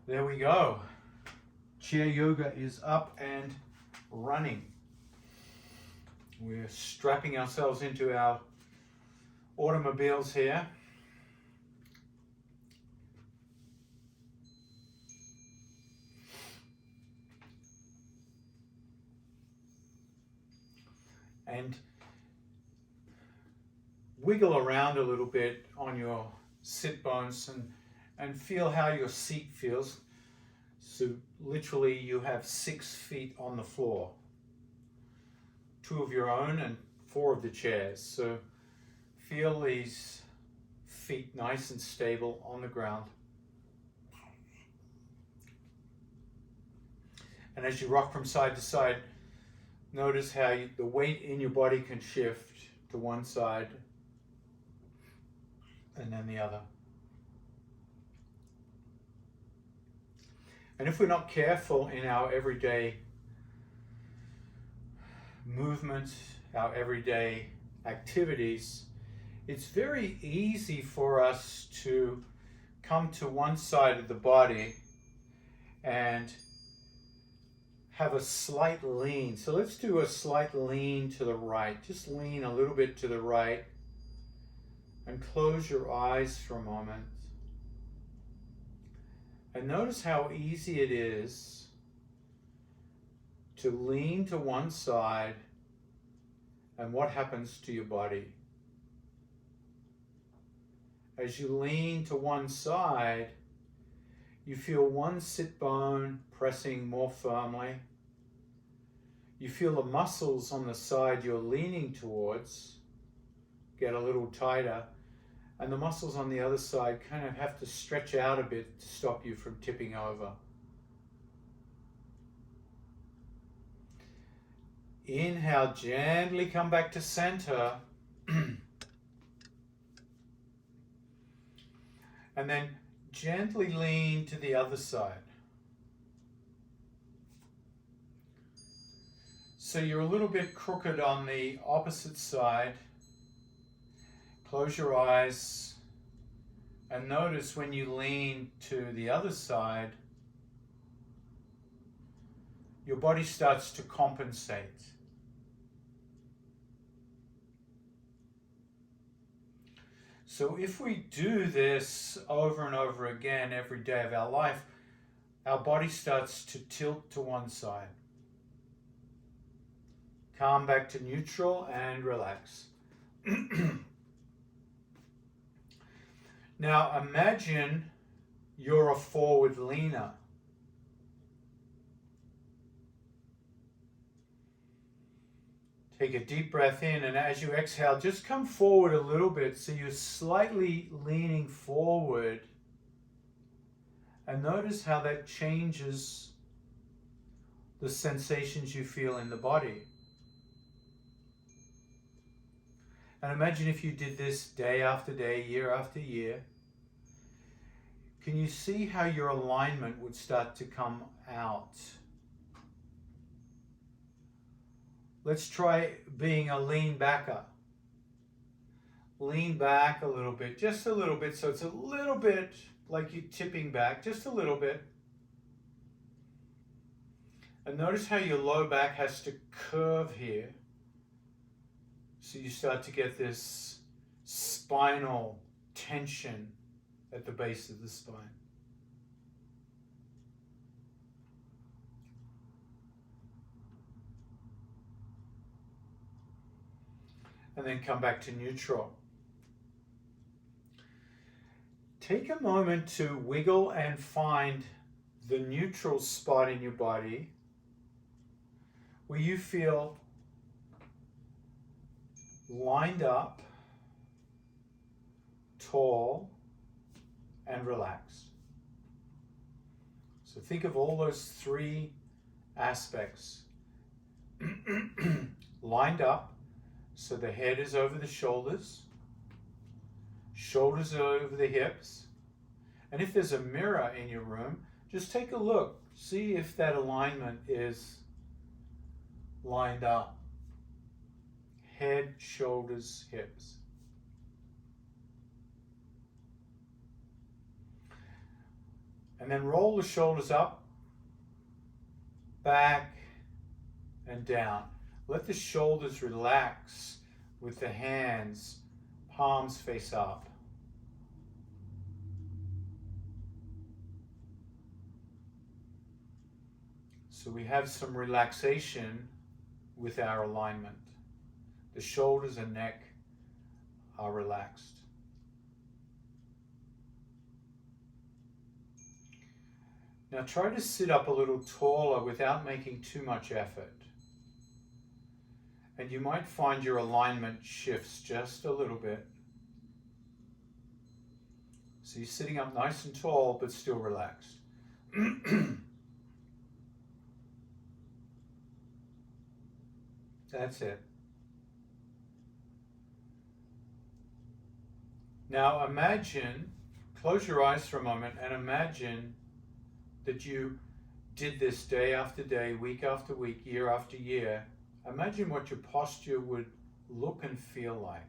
There we go. Chair yoga is up and running. We're strapping ourselves into our automobiles here. And wiggle around a little bit on your sit bones and feel how your seat feels. So literally you have 6 feet on the floor. 2 of your own and 4 of the chairs. So feel these feet nice and stable on the ground. And as you rock from side to side, notice how the weight in your body can shift to one side and then the other. And if we're not careful in our everyday movement, our everyday activities, it's very easy for us to come to one side of the body and have a slight lean. So let's do a slight lean to the right. Just lean a little bit to the right and close your eyes for a moment. And notice how easy it is to lean to one side and what happens to your body. As you lean to one side, you feel one sit bone pressing more firmly. You feel the muscles on the side you're leaning towards get a little tighter, and the muscles on the other side kind of have to stretch out a bit to stop you from tipping over. Inhale, gently come back to center. And then gently lean to the other side. So you're a little bit crooked on the opposite side. Close your eyes and notice when you lean to the other side, your body starts to compensate. So if we do this over and over again every day of our life, our body starts to tilt to one side. Come back to neutral and relax. Now imagine you're a forward leaner. Take a deep breath in, and as you exhale, just come forward a little bit so you're slightly leaning forward. And notice how that changes the sensations you feel in the body. And imagine if you did this day after day, year after year. Can you see how your alignment would start to come out? Let's try being a lean backer. Lean back a little bit, just a little bit, so it's a little bit like you're tipping back, just a little bit. And notice how your low back has to curve here. So you start to get this spinal tension at the base of the spine. And then come back to neutral. Take a moment to wiggle and find the neutral spot in your body where you feel lined up, tall, and relaxed. So think of all those 3 aspects. Lined up, so the head is over the shoulders, shoulders are over the hips. And if there's a mirror in your room, just take a look. See if that alignment is lined up. Head, shoulders, hips. And then roll the shoulders up, back, and down. Let the shoulders relax with the hands, palms face up. So we have some relaxation with our alignment. The shoulders and neck are relaxed. Now try to sit up a little taller without making too much effort. And you might find your alignment shifts just a little bit. So you're sitting up nice and tall, but still relaxed. That's it. Now imagine, close your eyes for a moment and imagine that you did this day after day, week after week, year after year. Imagine what your posture would look and feel like.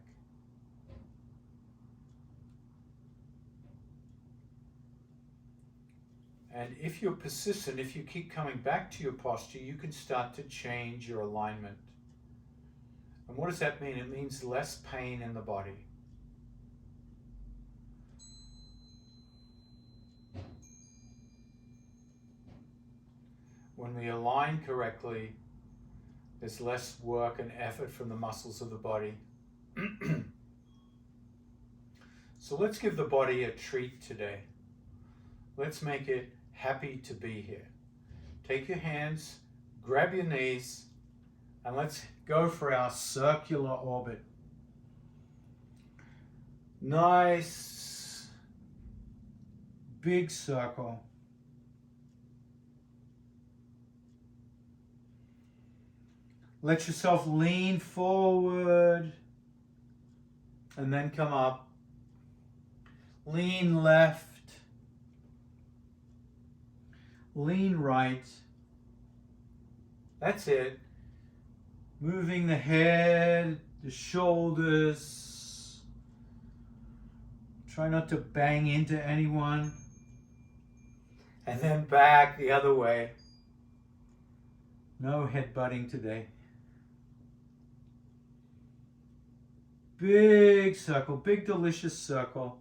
And if you're persistent, if you keep coming back to your posture, you can start to change your alignment. And what does that mean? It means less pain in the body. When we align correctly, there's less work and effort from the muscles of the body. So let's give the body a treat today. Let's make it happy to be here. Take your hands, grab your knees, and let's go for our circular orbit. Nice, big circle. Let yourself lean forward and then come up. Lean left. Lean right. That's it. Moving the head, the shoulders. Try not to bang into anyone. And then back the other way. No headbutting today. Big circle, big delicious circle.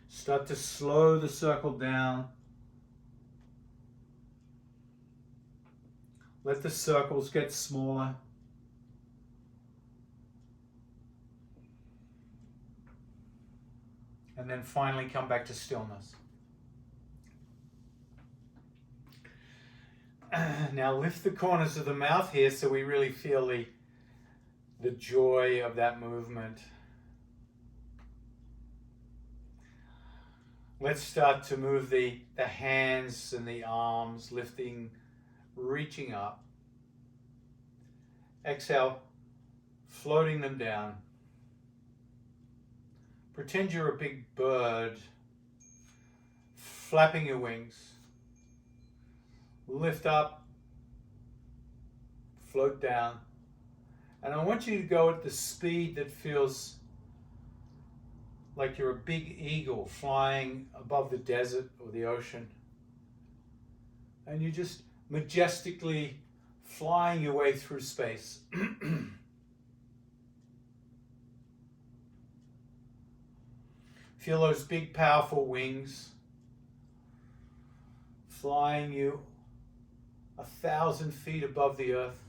Start to slow the circle down. Let the circles get smaller. And then finally come back to stillness. Now lift the corners of the mouth here so we really feel the joy of that movement. Let's start to move the hands and the arms, lifting, reaching up. Exhale, floating them down. Pretend you're a big bird, flapping your wings. Lift up, float down. And I want you to go at the speed that feels like you're a big eagle flying above the desert or the ocean. And you're just majestically flying your way through space. Feel those big, powerful wings flying you 1,000 feet above the earth.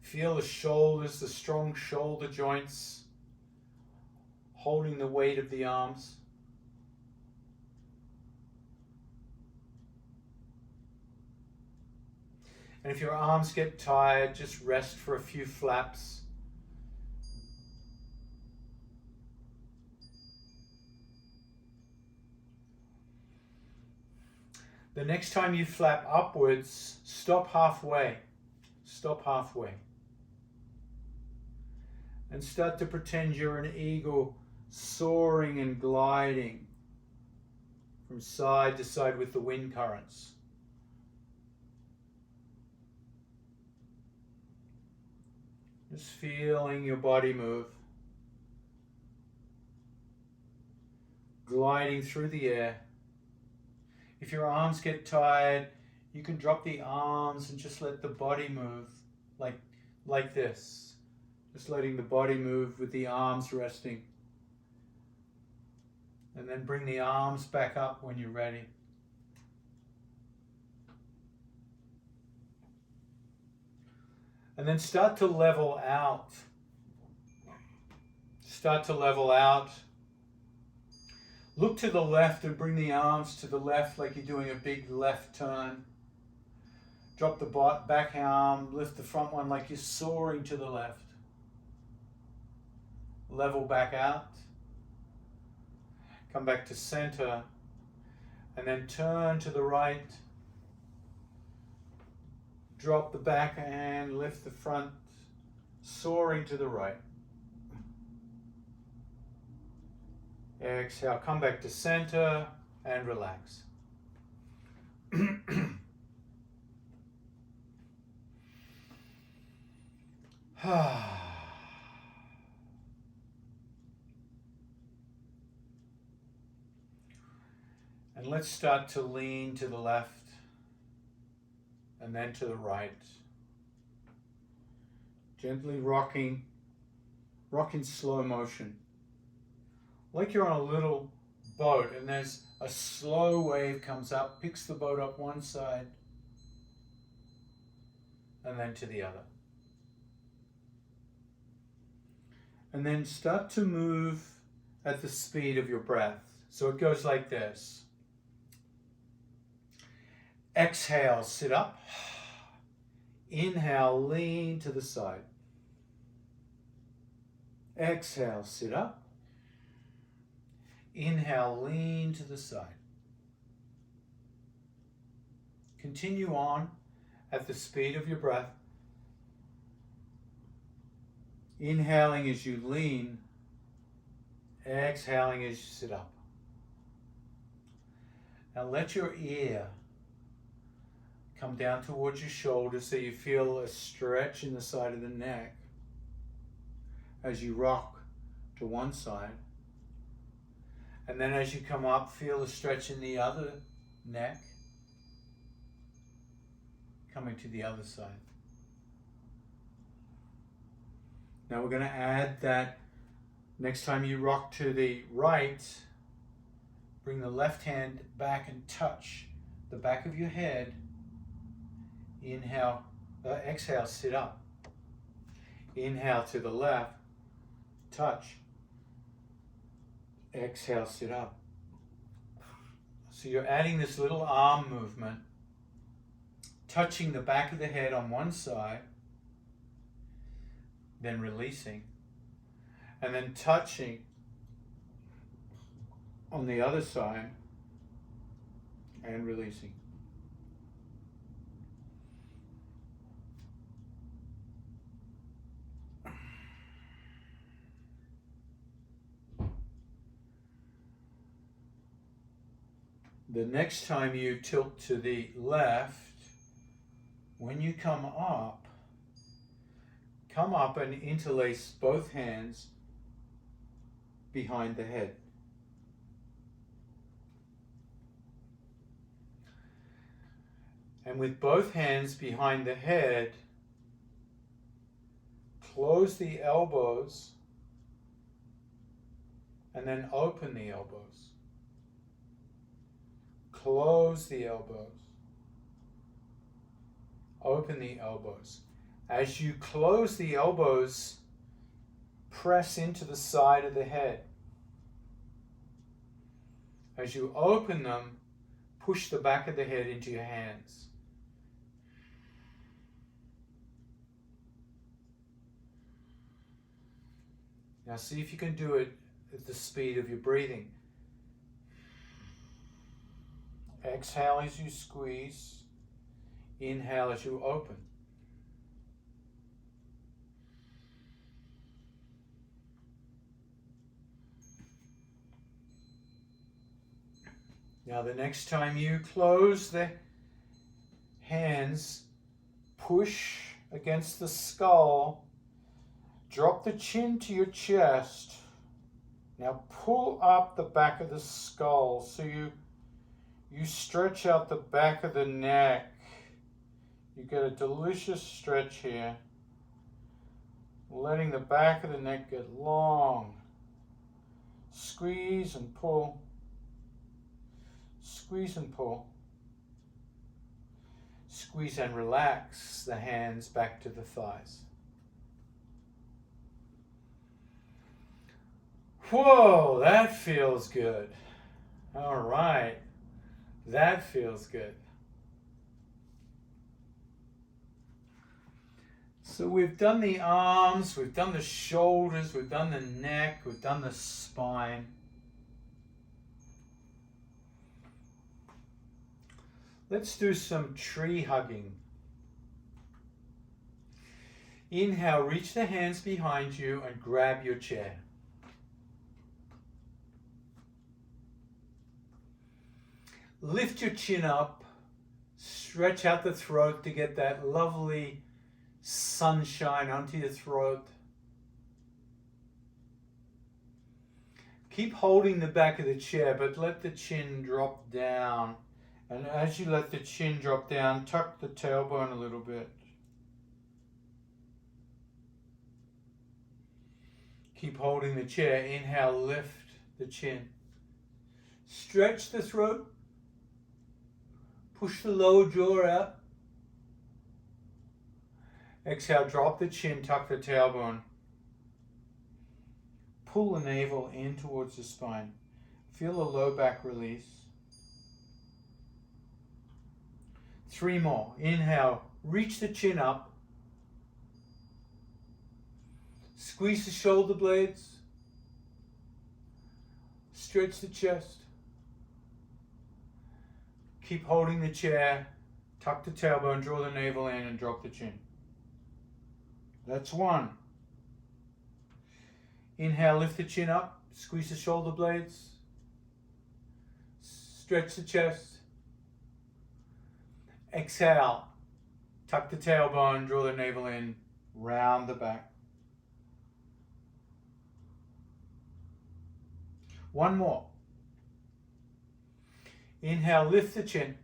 Feel the shoulders, the strong shoulder joints, holding the weight of the arms. And if your arms get tired, just rest for a few flaps. The next time you flap upwards, stop halfway. Stop halfway. And start to pretend you're an eagle soaring and gliding from side to side with the wind currents. Just feeling your body move. Gliding through the air. If your arms get tired, you can drop the arms and just let the body move like this. Just letting the body move with the arms resting. And then bring the arms back up when you're ready. And then start to level out. Start to level out. Look to the left and bring the arms to the left like you're doing a big left turn. Drop the back arm, lift the front one like you're soaring to the left. Level back out. Come back to center. And then turn to the right. Drop the back and lift the front, soaring to the right. Exhale, come back to center and relax. And let's start to lean to the left and then to the right. Gently rocking, rock in slow motion. Like you're on a little boat and there's a slow wave comes up, picks the boat up one side and then to the other. And then start to move at the speed of your breath. So it goes like this. Exhale, sit up. Inhale, lean to the side. Exhale, sit up. Inhale, lean to the side. Continue on at the speed of your breath. Inhaling as you lean. Exhaling as you sit up. Now let your ear come down towards your shoulder so you feel a stretch in the side of the neck as you rock to one side. And then as you come up, feel a stretch in the other neck, coming to the other side. Now we're going to add that next time you rock to the right, bring the left hand back and touch the back of your head. Inhale, exhale, sit up. Inhale to the left, touch. Exhale, sit up. So you're adding this little arm movement, touching the back of the head on one side, then releasing, and then touching on the other side and releasing. The next time you tilt to the left, when you come up and interlace both hands behind the head. And with both hands behind the head, close the elbows and then open the elbows. Close the elbows. Open the elbows. As you close the elbows, press into the side of the head. As you open them, push the back of the head into your hands. Now see if you can do it at the speed of your breathing. Exhale as you squeeze. Inhale as you open. Now the next time you close the hands, push against the skull Drop the chin to your chest. Now pull up the back of the skull so you stretch out the back of the neck. You get a delicious stretch here. Letting the back of the neck get long. Squeeze and pull. Squeeze and pull. Squeeze and relax the hands back to the thighs. Whoa, that feels good. All right, that feels good. So we've done the arms, we've done the shoulders, we've done the neck, we've done the spine. Let's do some tree hugging. Inhale, reach the hands behind you and grab your chair. Lift your chin up, stretch out the throat to get that lovely sunshine onto your throat. Keep holding the back of the chair, but let the chin drop down. And as you let the chin drop down, tuck the tailbone a little bit. Keep holding the chair. Inhale, lift the chin. Stretch the throat. Push the lower jaw out. Exhale, drop the chin, tuck the tailbone. Pull the navel in towards the spine. Feel the low back release. 3 more. Inhale, reach the chin up. Squeeze the shoulder blades. Stretch the chest. Keep holding the chair. Tuck the tailbone, draw the navel in and drop the chin. That's 1. Inhale, lift the chin up. Squeeze the shoulder blades. Stretch the chest. Exhale. Tuck the tailbone, draw the navel in, round the back. 1 more. Inhale, lift the chin.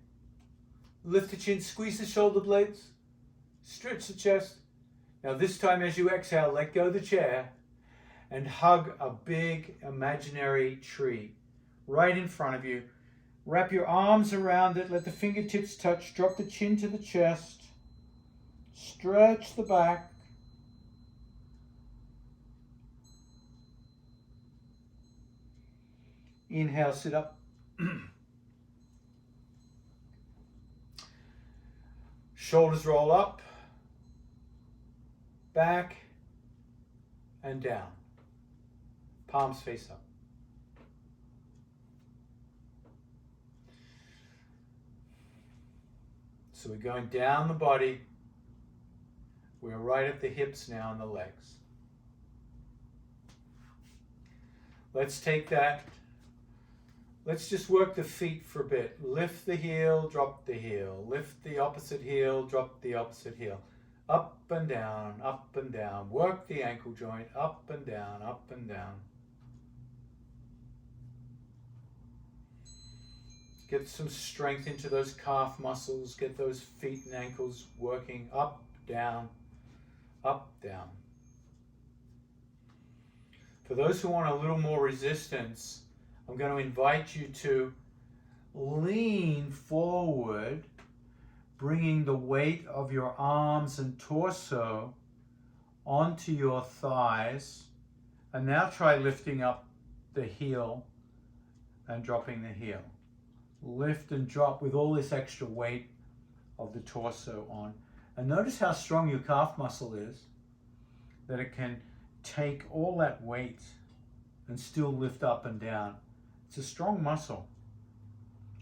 Lift the chin, squeeze the shoulder blades. Stretch the chest. Now this time as you exhale, let go of the chair and hug a big imaginary tree right in front of you. Wrap your arms around it, let the fingertips touch, drop the chin to the chest. Stretch the back. Inhale, sit up. Shoulders roll up, back and down. Palms face up. So we're going down the body. We're right at the hips now and the legs. Let's take that. Let's just work the feet for a bit. Lift the heel, drop the heel. Lift the opposite heel, drop the opposite heel. Up and down, up and down. Work the ankle joint, up and down, up and down. Get some strength into those calf muscles. Get those feet and ankles working up, down, up, down. For those who want a little more resistance, I'm going to invite you to lean forward, bringing the weight of your arms and torso onto your thighs. And now try lifting up the heel and dropping the heel. Lift and drop with all this extra weight of the torso on. And notice how strong your calf muscle is, that it can take all that weight and still lift up and down. It's a strong muscle.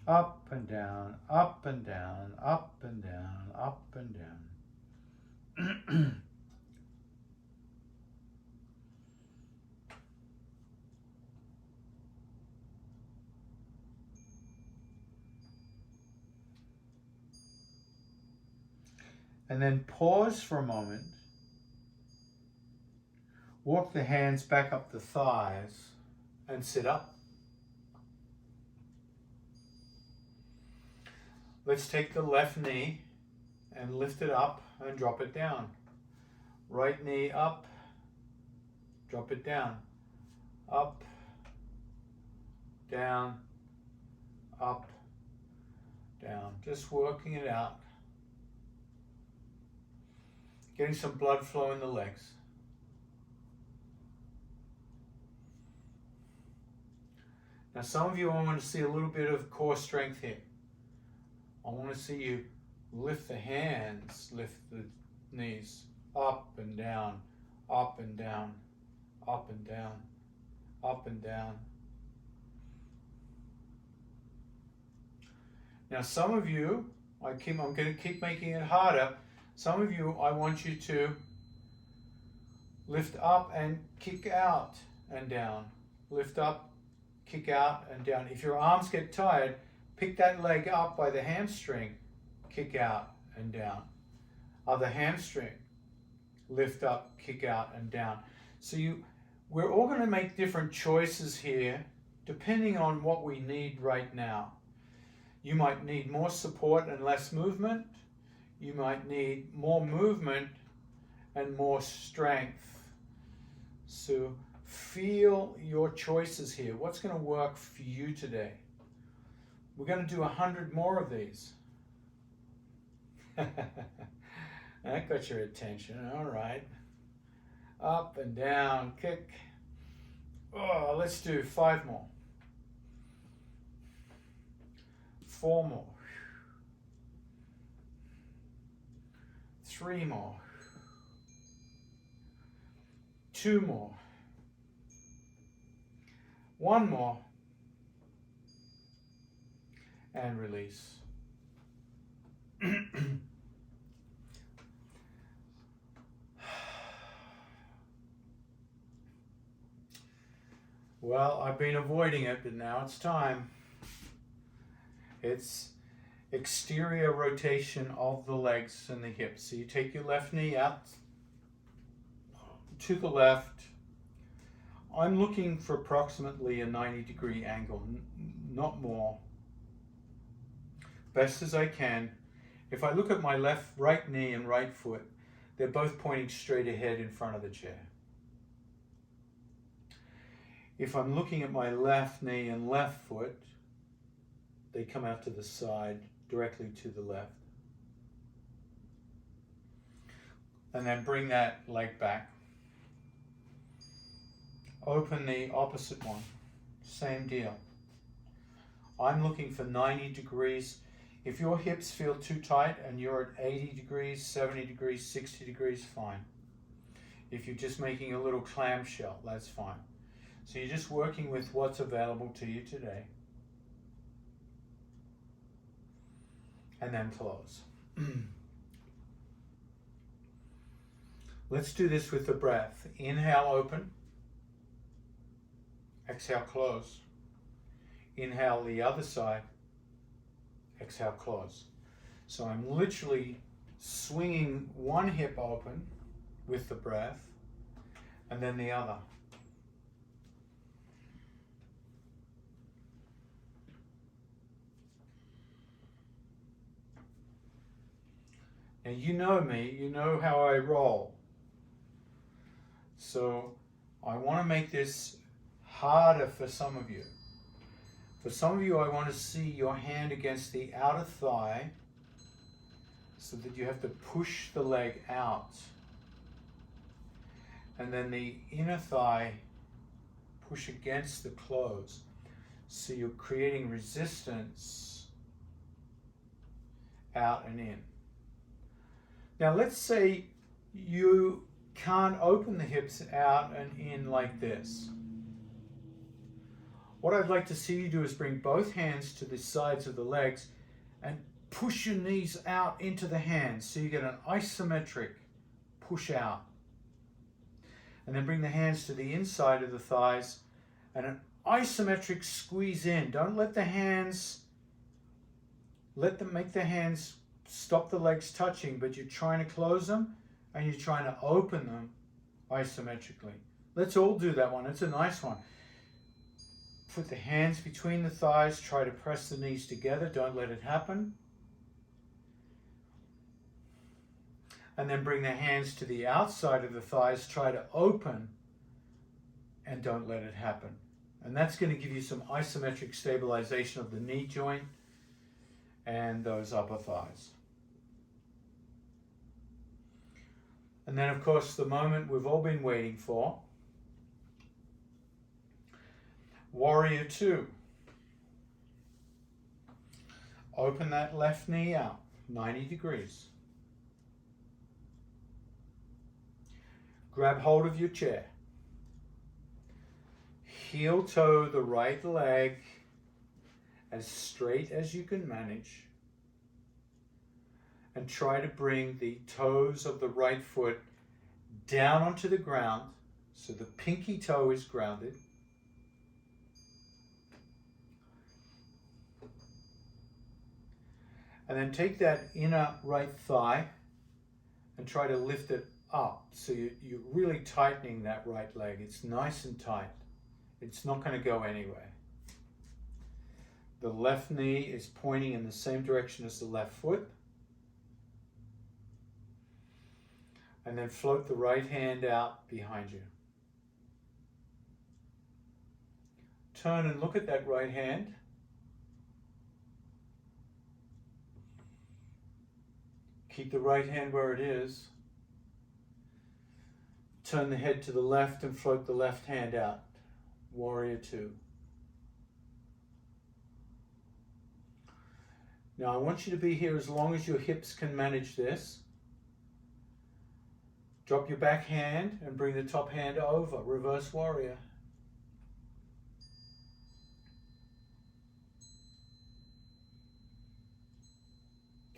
Up and down, up and down, up and down, up and down. And then pause for a moment. Walk the hands back up the thighs and sit up. Let's take the left knee and lift it up and drop it down. Right knee up, drop it down. Up, down, up, down. Just working it out. Getting some blood flow in the legs. Now some of you, I want to see a little bit of core strength here. I want to see you lift the hands, lift the knees, up and down, up and down, up and down, up and down. Now some of you, I'm going to keep making it harder. Some of you, I want you to lift up and kick out and down. Lift up, kick out and down. If your arms get tired, pick that leg up by the hamstring, kick out and down. Other hamstring, lift up, kick out and down. So we're all going to make different choices here depending on what we need right now. You might need more support and less movement. You might need more movement and more strength. So feel your choices here. What's going to work for you today? We're going to do 100 more of these. That got your attention. All right. Up and down, kick. Oh, let's do 5 more. 4 more. 3 more. 2 more. 1 more. And release. Well, I've been avoiding it, but now it's time. It's exterior rotation of the legs and the hips. So you take your left knee out to the left. I'm looking for approximately a 90-degree angle, not more. Best as I can. If I look at my right knee and right foot, they're both pointing straight ahead in front of the chair. If I'm looking at my left knee and left foot, they come out to the side, directly to the left. And then bring that leg back. Open the opposite one. Same deal. I'm looking for 90 degrees. If your hips feel too tight and you're at 80 degrees, 70 degrees, 60 degrees, fine. If you're just making a little clamshell, that's fine. So you're just working with what's available to you today. And then close. Let's do this with the breath. Inhale, open. Exhale, close. Inhale the other side. Exhale, close. So I'm literally swinging one hip open with the breath and then the other. Now you know me, you know how I roll. So I want to make this harder for some of you. For some of you, I want to see your hand against the outer thigh so that you have to push the leg out. And then the inner thigh push against the close. So you're creating resistance out and in. Now let's say you can't open the hips out and in like this. What I'd like to see you do is bring both hands to the sides of the legs and push your knees out into the hands so you get an isometric push out. And then bring the hands to the inside of the thighs and an isometric squeeze in. Don't let the hands, make the hands stop the legs touching, but you're trying to close them and you're trying to open them isometrically. Let's all do that one. It's a nice one. Put the hands between the thighs. Try to press the knees together. Don't let it happen. And then bring the hands to the outside of the thighs. Try to open and don't let it happen. And that's going to give you some isometric stabilization of the knee joint and those upper thighs. And then, of course, the moment we've all been waiting for. Warrior Two. Open that left knee out, 90 degrees. Grab hold of your chair. Heel toe the right leg as straight as you can manage. And try to bring the toes of the right foot down onto the ground so the pinky toe is grounded. And then take that inner right thigh and try to lift it up. So you're really tightening that right leg. It's nice and tight. It's not going to go anywhere. The left knee is pointing in the same direction as the left foot. And then float the right hand out behind you. Turn and look at that right hand. Keep the right hand where it is. Turn the head to the left and float the left hand out. Warrior Two. Now I want you to be here as long as your hips can manage this. Drop your back hand and bring the top hand over. Reverse warrior.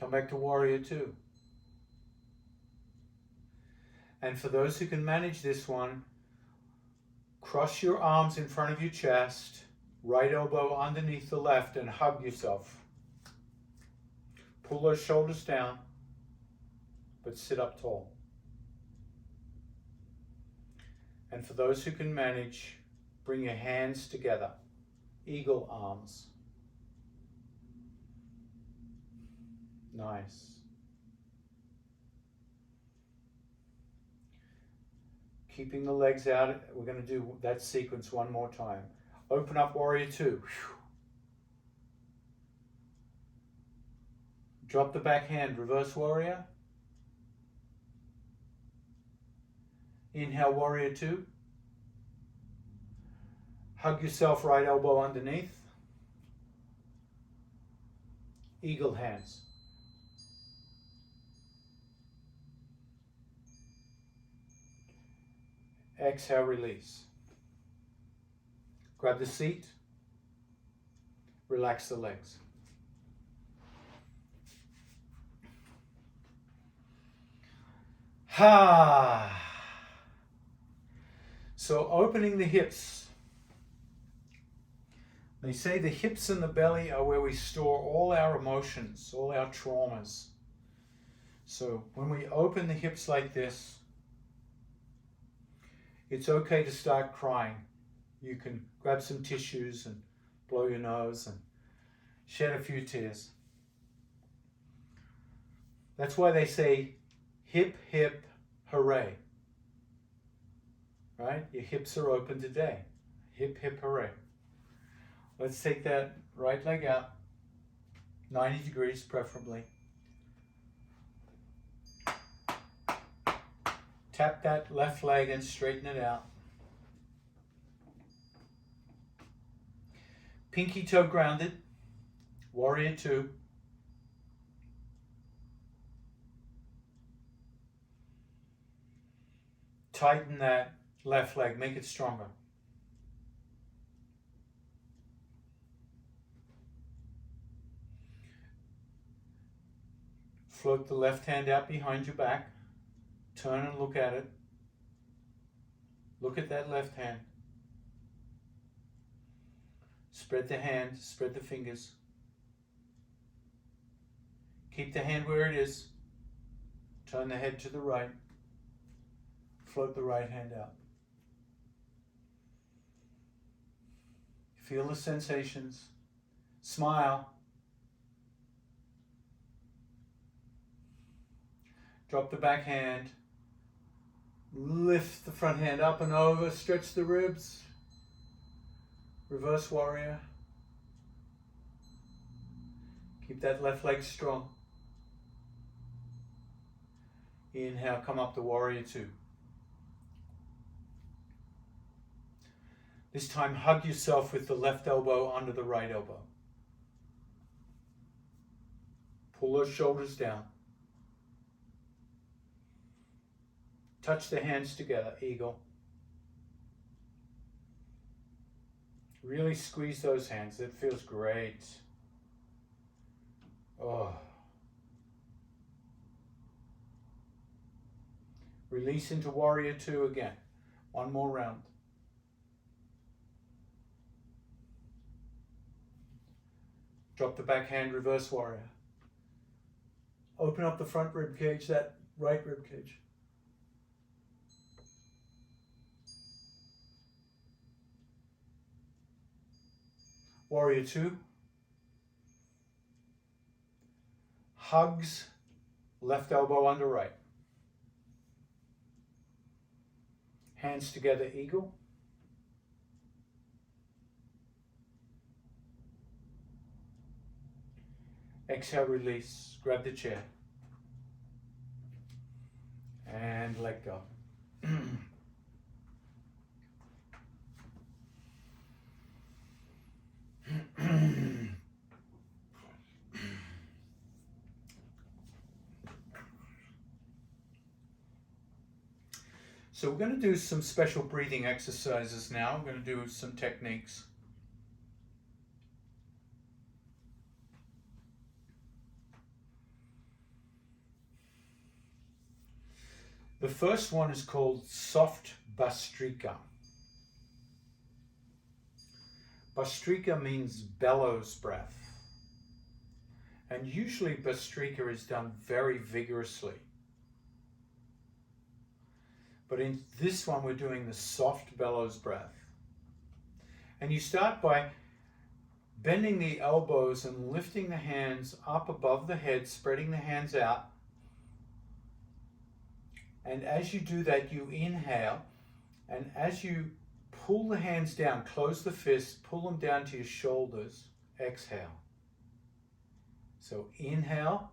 Come back to warrior two. And for those who can manage this one, cross your arms in front of your chest, right elbow underneath the left, and hug yourself. Pull those shoulders down, but sit up tall. And for those who can manage, bring your hands together, eagle arms. Nice. Keeping the legs out, we're going to do that sequence one more time. Open up warrior two. Drop the back hand, reverse warrior. Inhale, warrior two. Hug yourself, right elbow underneath. Eagle hands. Exhale, release. Grab the seat. Relax the legs. Ha! So opening the hips. They say the hips and the belly are where we store all our emotions, all our traumas. So when we open the hips like this, it's okay to start crying. You can grab some tissues and blow your nose and shed a few tears. That's why they say hip, hip, hooray. Right? Your hips are open today. Hip, hip, hooray. Let's take that right leg out, 90 degrees preferably. Tap that left leg and straighten it out. Pinky toe grounded, warrior two. Tighten that left leg, make it stronger. Float the left hand out behind your back. Turn and look at it. Look at that left hand. Spread the hand, spread the fingers. Keep the hand where it is. Turn the head to the right. Float the right hand out. Feel the sensations. Smile. Drop the back hand. Lift the front hand up and over. Stretch the ribs. Reverse warrior. Keep that left leg strong. Inhale, come up to warrior two. This time, hug yourself with the left elbow under the right elbow. Pull those shoulders down. Touch the hands together, eagle. Really squeeze those hands. It feels great. Oh. Release into warrior two again. One more round. Drop the back hand, reverse warrior. Open up the front rib cage, that right rib cage. Warrior two. Hugs, left elbow under right. Hands together, eagle. Exhale, release. Grab the chair. And let go. So we're going to do some special breathing exercises now. I'm going to do some techniques. The first one is called soft Bhastrika. Bhastrika means bellows breath. And usually Bhastrika is done very vigorously. But in this one, we're doing the soft bellows breath. And you start by bending the elbows and lifting the hands up above the head, spreading the hands out. And as you do that, you inhale. And as you pull the hands down, close the fist, pull them down to your shoulders, exhale. So inhale,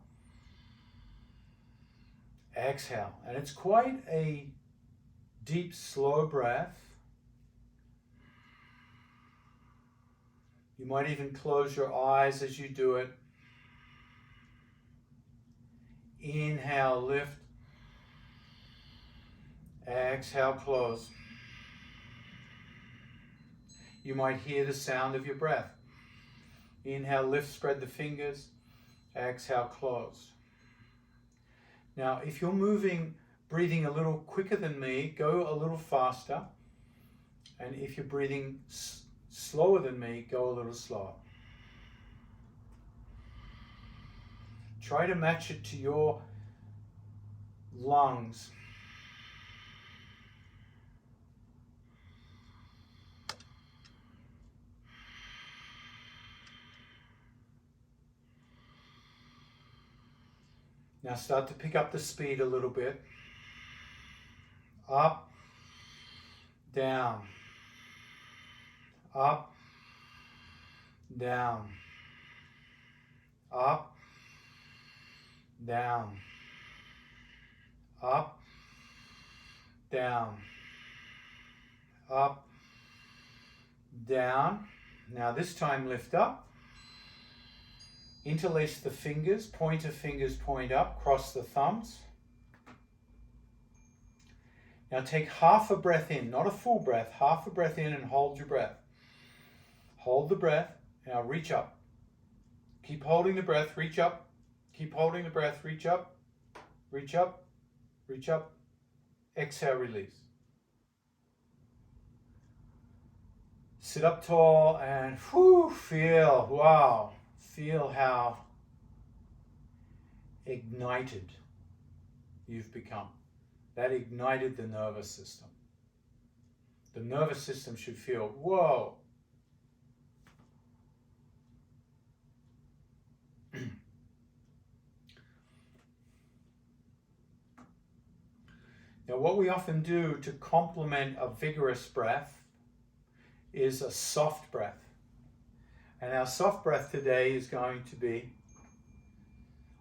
exhale. And it's quite a deep, slow breath. You might even close your eyes as you do it. Inhale, lift. Exhale, close. You might hear the sound of your breath. Inhale, lift, spread the fingers. Exhale, close. Now, if you're breathing a little quicker than me, go a little faster. And if you're breathing slower than me, go a little slower. Try to match it to your lungs. Now start to pick up the speed a little bit. Up, down, up, down, up, down, up, down, up, down. Now this time lift up. Interlace the fingers, pointer fingers point up, cross the thumbs. Now take half a breath in, not a full breath, half a breath in and hold your breath. Hold the breath, now reach up. Keep holding the breath, reach up. Keep holding the breath, reach up, reach up, reach up. Exhale, release. Sit up tall and feel, wow. Feel how ignited you've become. That ignited the nervous system. The nervous system should feel, whoa, Now, what we often do to complement a vigorous breath is a soft breath. And our soft breath today is going to be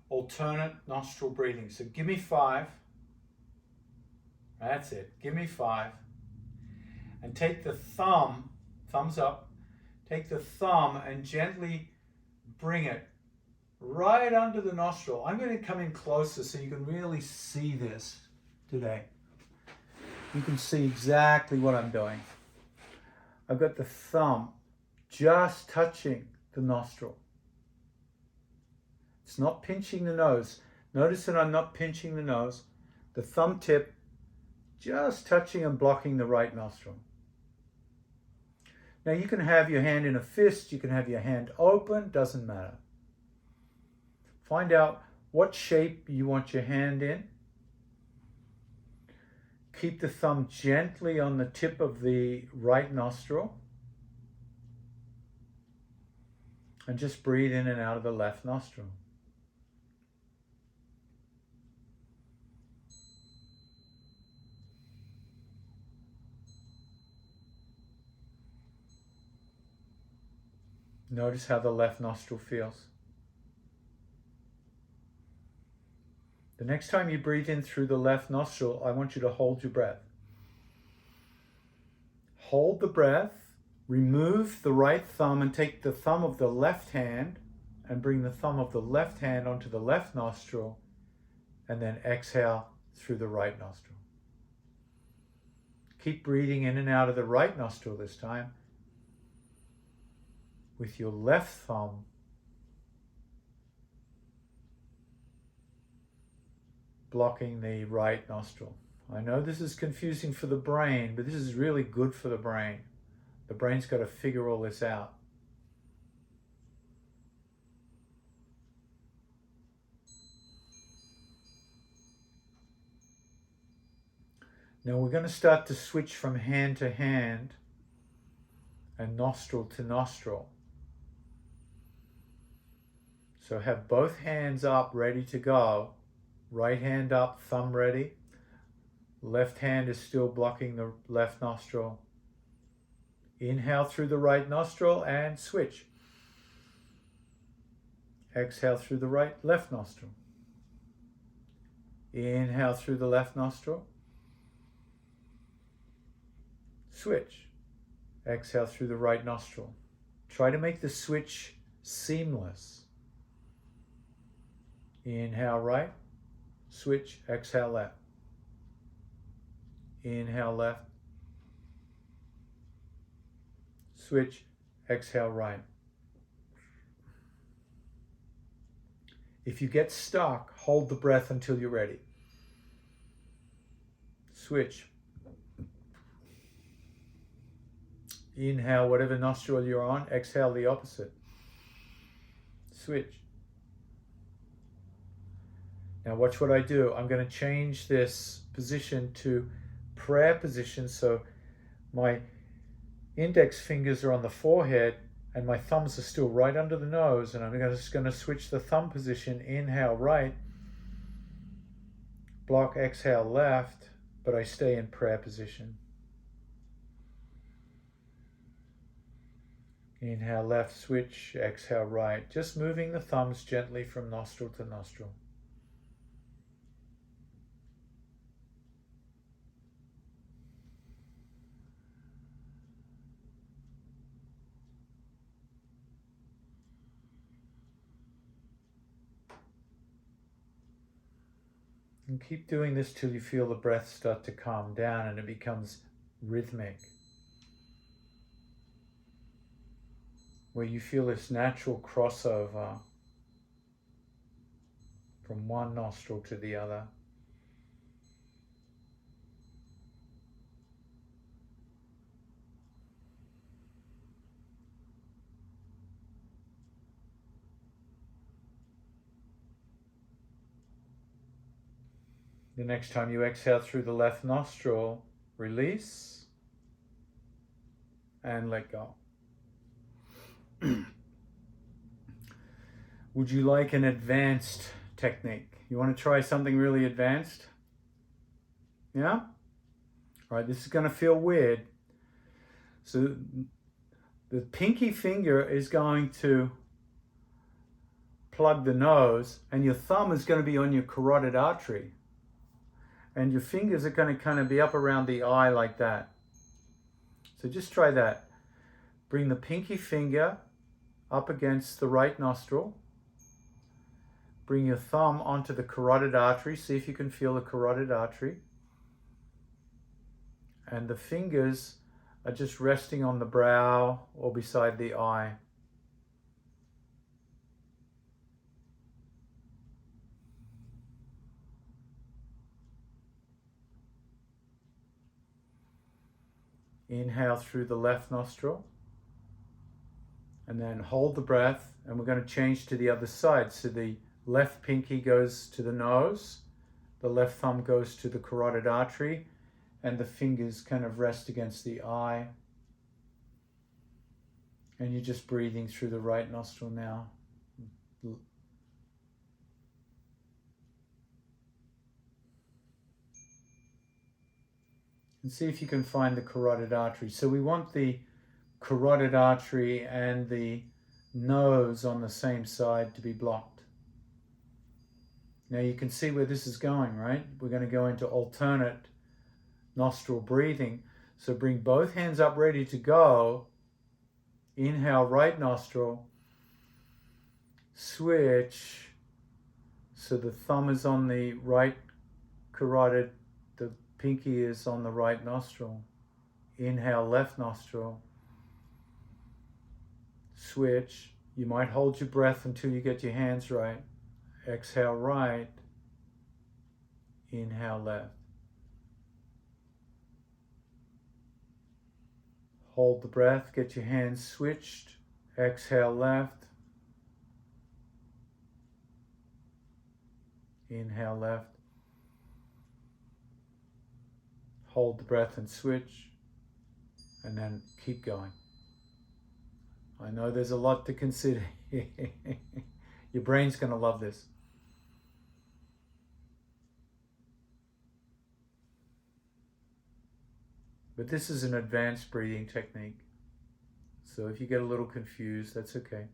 alternate nostril breathing. So give me 5. That's it. Give me 5. And take the thumbs up, take the thumb and gently bring it right under the nostril. I'm going to come in closer so you can really see this today. You can see exactly what I'm doing. I've got the thumb just touching the nostril. It's not pinching the nose. Notice that I'm not pinching the nose. The thumb tip just touching and blocking the right nostril. Now you can have your hand in a fist, you can have your hand open, doesn't matter. Find out what shape you want your hand in. Keep the thumb gently on the tip of the right nostril. And just breathe in and out of the left nostril. Notice how the left nostril feels. The next time you breathe in through the left nostril, I want you to hold your breath. Hold the breath, remove the right thumb and take the thumb of the left hand and bring the thumb of the left hand onto the left nostril and then exhale through the right nostril. Keep breathing in and out of the right nostril this time with your left thumb blocking the right nostril. I know this is confusing for the brain, but this is really good for the brain. The brain's got to figure all this out. Now we're going to start to switch from hand to hand and nostril to nostril. So have both hands up, ready to go. Right hand up, thumb ready. Left hand is still blocking the left nostril. Inhale through the right nostril and switch. Exhale through the left nostril. Inhale through the left nostril. Switch. Exhale through the right nostril. Try to make the switch seamless. Inhale right. Switch, exhale left. Inhale left. Switch, exhale right. If you get stuck, hold the breath until you're ready. Switch. Inhale whatever nostril you're on, exhale the opposite. Switch. Now watch what I do. I'm going to change this position to prayer position, so my index fingers are on the forehead and my thumbs are still right under the nose, and I'm just going to switch the thumb position. Inhale right, block, exhale left, but I stay in prayer position. Inhale left, switch, exhale right, just moving the thumbs gently from nostril to nostril. And keep doing this till you feel the breath start to calm down and it becomes rhythmic, where you feel this natural crossover from one nostril to the other. The next time you exhale through the left nostril, release and let go. Would you like an advanced technique? You want to try something really advanced? Yeah? All right, this is going to feel weird. So the pinky finger is going to plug the nose, and your thumb is going to be on your carotid artery. And your fingers are going to kind of be up around the eye like that. So just try that. Bring the pinky finger up against the right nostril. Bring your thumb onto the carotid artery. See if you can feel the carotid artery. And the fingers are just resting on the brow or beside the eye. Inhale through the left nostril. And then hold the breath, and we're going to change to the other side. So the left pinky goes to the nose, the left thumb goes to the carotid artery, and the fingers kind of rest against the eye. And you're just breathing through the right nostril now. And see if you can find the carotid artery. So we want the carotid artery and the nose on the same side to be blocked. Now you can see where this is going, right? We're going to go into alternate nostril breathing. So bring both hands up ready to go. Inhale, right nostril. Switch. So the thumb is on the right carotid, the pinky is on the right nostril. Inhale, left nostril. Switch. You might hold your breath until you get your hands right. Exhale, right. Inhale, left. Hold the breath, get your hands switched. Exhale, left. Inhale, left. Hold the breath and switch. And then keep going. I know there's a lot to consider. Your brain's going to love this. But this is an advanced breathing technique. So if you get a little confused, that's okay.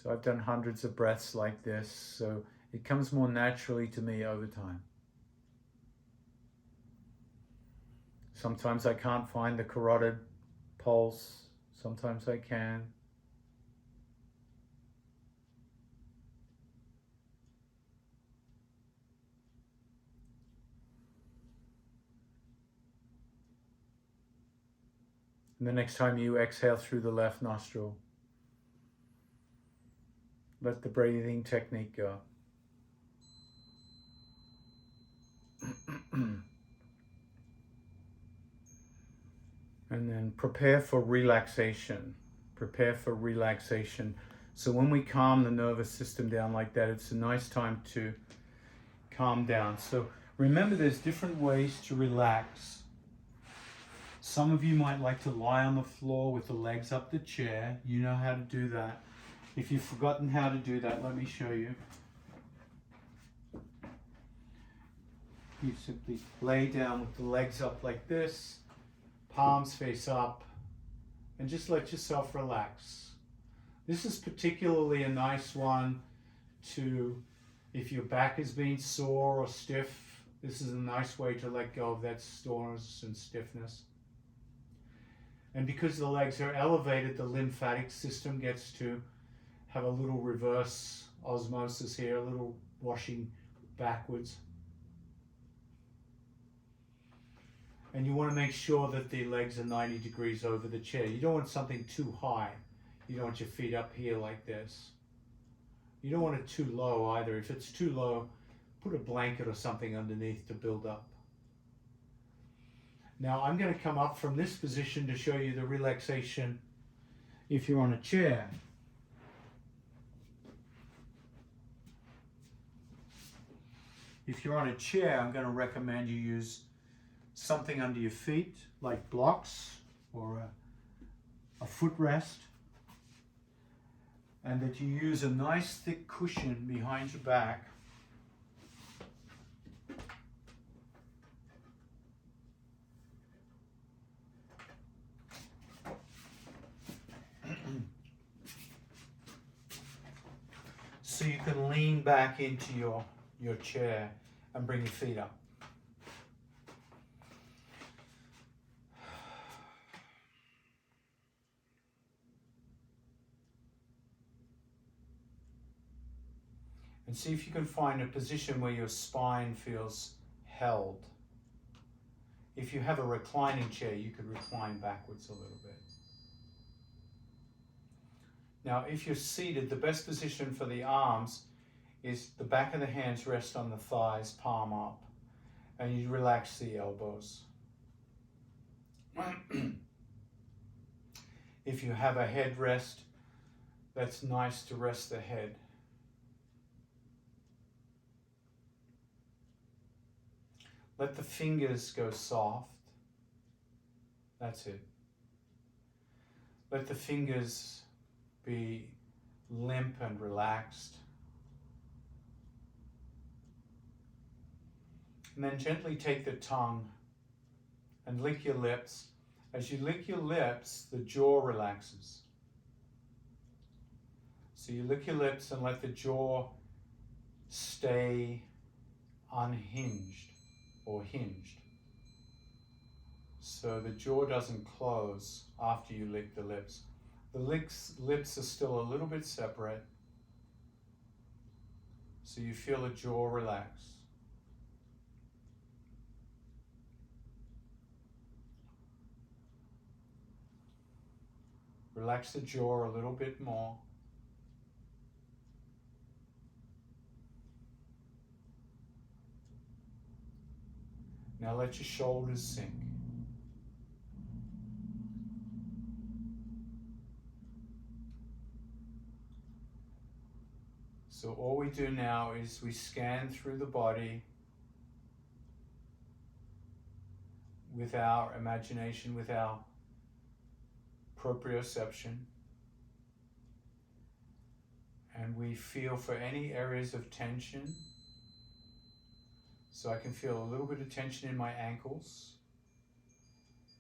So I've done hundreds of breaths like this, so it comes more naturally to me over time. Sometimes I can't find the carotid pulse, sometimes I can. And the next time you exhale through the left nostril, let the breathing technique go. And then prepare for relaxation. Prepare for relaxation. So when we calm the nervous system down like that, it's a nice time to calm down. So remember, there's different ways to relax. Some of you might like to lie on the floor with the legs up the chair. You know how to do that. If you've forgotten how to do that, let me show you. You simply lay down with the legs up like this, palms face up, and just let yourself relax. This is particularly a nice one to, if your back is being sore or stiff, this is a nice way to let go of that soreness and stiffness. And because the legs are elevated, the lymphatic system gets to have a little reverse osmosis here, a little washing backwards. And you want to make sure that the legs are 90 degrees over the chair. You don't want something too high. You don't want your feet up here like this. You don't want it too low either. If it's too low, put a blanket or something underneath to build up. Now I'm going to come up from this position to show you the relaxation if you're on a chair. If you're on a chair, I'm going to recommend you use something under your feet, like blocks or a footrest. and that you use a nice thick cushion behind your back. So you can lean back into your chair and bring your feet up. And see if you can find a position where your spine feels held. If you have a reclining chair, you could recline backwards a little bit. Now, if you're seated, the best position for the arms is the back of the hands rest on the thighs, palm up, and you relax the elbows. If you have a head rest, that's nice to rest the head. Let the fingers go soft. That's it. Let the fingers be limp and relaxed. And then gently take the tongue and lick your lips. As you lick your lips, the jaw relaxes. So you lick your lips and let the jaw stay unhinged or hinged. So the jaw doesn't close after you lick the lips. The lips are still a little bit separate, so you feel the jaw relax. Relax the jaw a little bit more. Now let your shoulders sink. So all we do now is we scan through the body with our imagination, with our proprioception, and we feel for any areas of tension. So I can feel a little bit of tension in my ankles.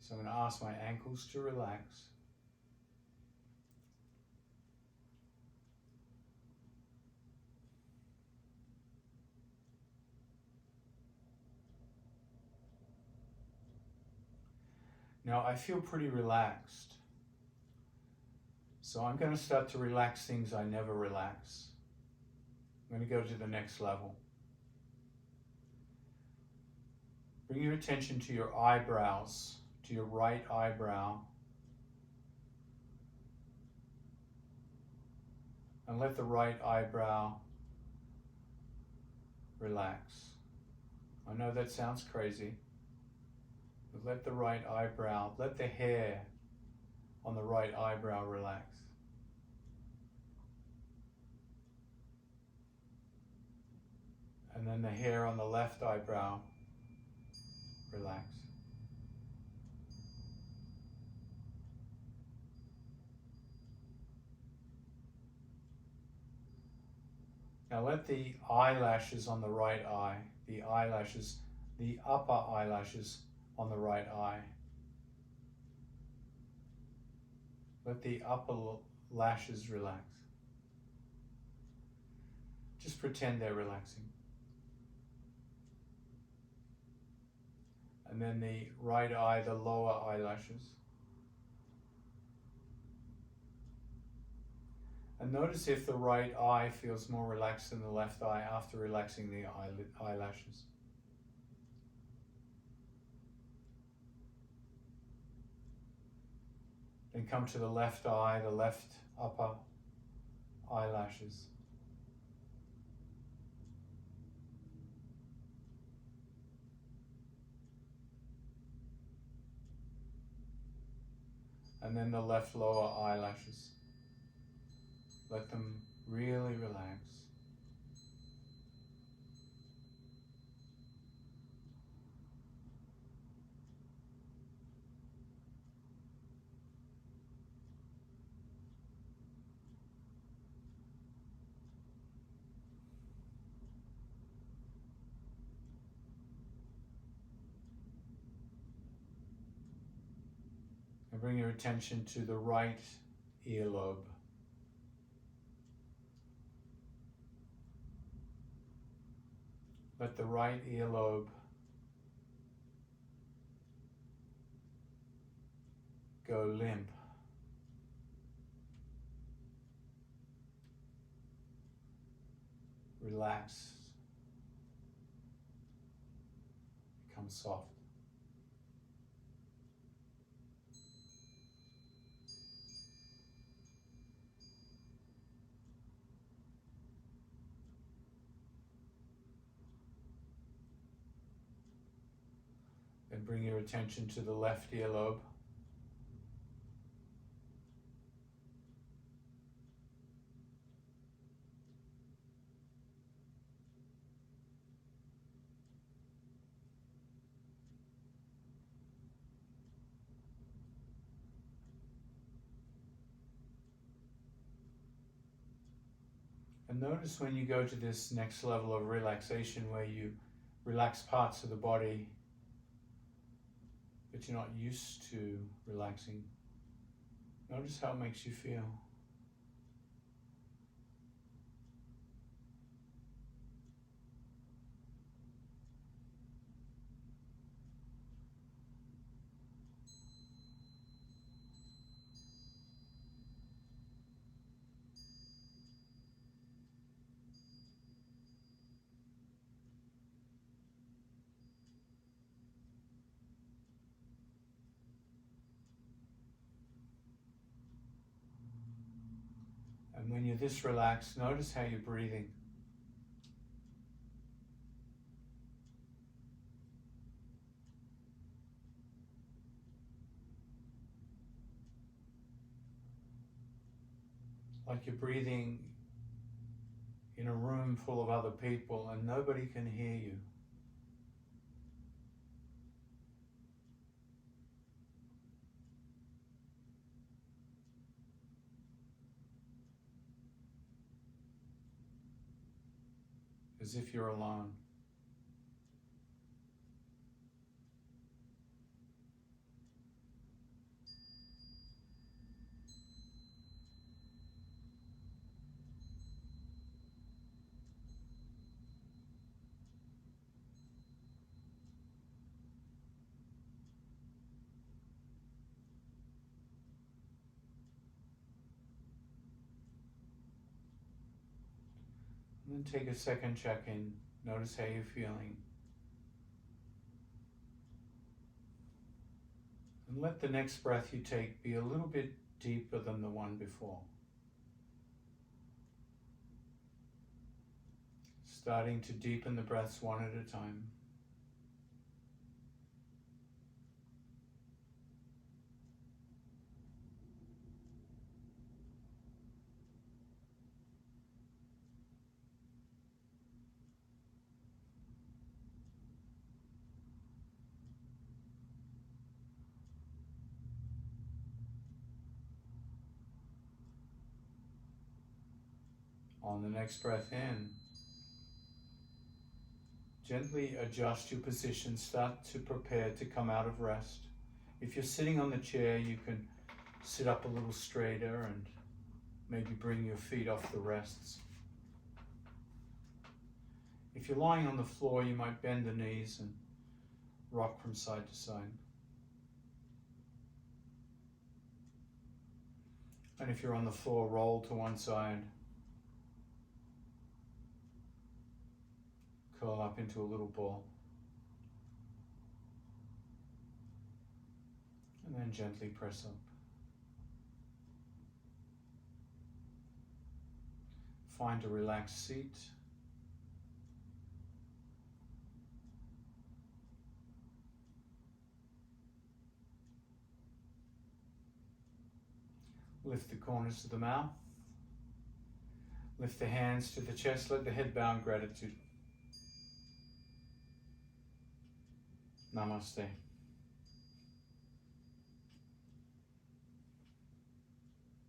So I'm going to ask my ankles to relax. Now I feel pretty relaxed. So I'm going to start to relax things I never relax. I'm going to go to the next level. Bring your attention to your eyebrows, to your right eyebrow. And let the right eyebrow relax. I know that sounds crazy, but let the right eyebrow, let the hair on the right eyebrow relax. And then the hair on the left eyebrow relax. Now let the eyelashes on the right eye, the upper eyelashes on the right eye. Let the upper lashes relax. Just pretend they're relaxing. And then the right eye, the lower eyelashes. And notice if the right eye feels more relaxed than the left eye after relaxing the eyelashes. Then come to the left eye, the left upper eyelashes. And then the left lower eyelashes. Let them really relax. And bring your attention to the right earlobe. Let the right earlobe go limp. Relax. Become soft. Then bring your attention to the left earlobe. And notice when you go to this next level of relaxation where you relax parts of the body but you're not used to relaxing. Notice how it makes you feel. And when you're this relaxed, notice how you're breathing. Like you're breathing in a room full of other people and nobody can hear you. As if you're alone. And then take a second check-in. Notice how you're feeling. And let the next breath you take be a little bit deeper than the one before. Starting to deepen the breaths one at a time. On the next breath in, gently adjust your position. Start to prepare to come out of rest. If you're sitting on the chair, you can sit up a little straighter and maybe bring your feet off the rests. If you're lying on the floor, you might bend the knees and rock from side to side. And if you're on the floor, roll to one side. Curl up into a little ball. And then gently press up. Find a relaxed seat. Lift the corners of the mouth. Lift the hands to the chest. Let the head bow in gratitude. Namaste.